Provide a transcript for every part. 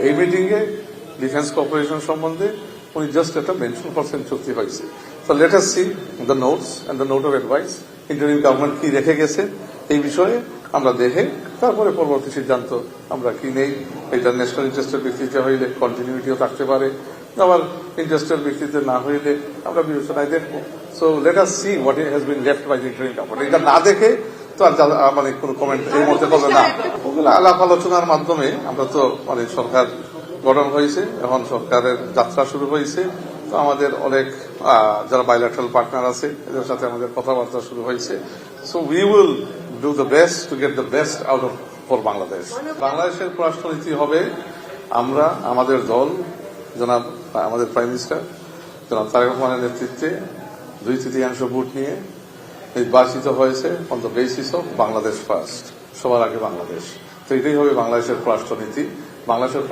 এই মিটিংয়ে defence cooperation সম্বন্ধে উনি জাস্ট একটা মেনশন করছেন চুক্তি হয়েছে। So let us see the notes and the note of advice interim government কি রেখে গেছে এই বিষয়ে আমরা দেখে তারপরে পরবর্তী সিদ্ধান্ত আমরা কি নেই। এটা ন্যাশনাল ইন্টারেস্টের ভিত্তিতে হইলে কন্টিনিউটিও থাকতে পারে, আবার ইন্টারেস্টের ভিত্তিতে না হইলে আমরা বিবেচনায় দেখবো। So let us see what has been left by the interim government. এটা না দেখে তো আর মানে কোনো কমেন্ট এই মধ্যে করবে না। ওগুলো আলাপ আলোচনার মাধ্যমে আমরা তো মানে সরকার গঠন হয়েছে, এখন সরকারের যাত্রা শুরু হয়েছে। তো আমাদের অনেক যারা বাইল্যাটারাল পার্টনার আছে এদের সাথে আমাদের কথাবার্তা শুরু হয়েছে। So we will do the best to get the best out of for Bangladesh. বাংলাদেশের পররাষ্ট্রনীতি হবে আমরা আমাদের দল জনাব আমাদের প্রাইম মিনিস্টার জনাব তারেক রহমানের নেতৃত্বে 2/3 ভোট নিয়ে নির্বাচিত হয়েছে on the basis of Bangladesh first, সবার আগে বাংলাদেশ। তো এটাই হবে বাংলাদেশের পররাষ্ট্রনীতি। বাংলাদেশের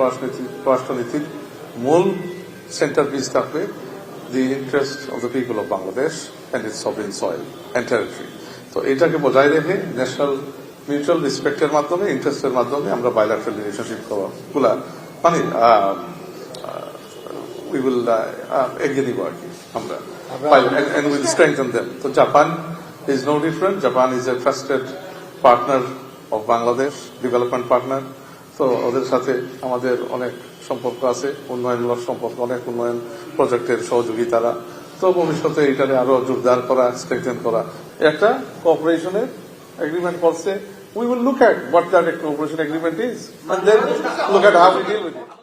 পররাষ্ট্রনীতির মূল সেন্টার পিস থাকবে দি interest of the people of Bangladesh and it's sovereign soil and territory. তো এটাকে বজায় রেখে ন্যাশনাল মিউচুয়াল রেসপেক্টের মাধ্যমে ইন্টারেস্টের মাধ্যমে আমরা বাইল্যাটারাল রিলেশনশিপ গুলা মানে we will এগিয়ে নিব আর কি আমরা and we'll strengthen them. So Japan is no different. Japan is a trusted partner of Bangladesh, development partner. তো ওদের সাথে আমাদের অনেক সম্পর্ক আছে, উন্নয়নমূলক সম্পর্ক, অনেক উন্নয়ন প্রজেক্টের সহযোগিতারা। তো ভবিষ্যতে এটাকে আরো জোরদার করা, স্ট্রেংথেন করা একটা কোঅপারেশনের এগ্রিমেন্ট করছে। We will look at what that cooperation agreement is and then look at how we deal with it.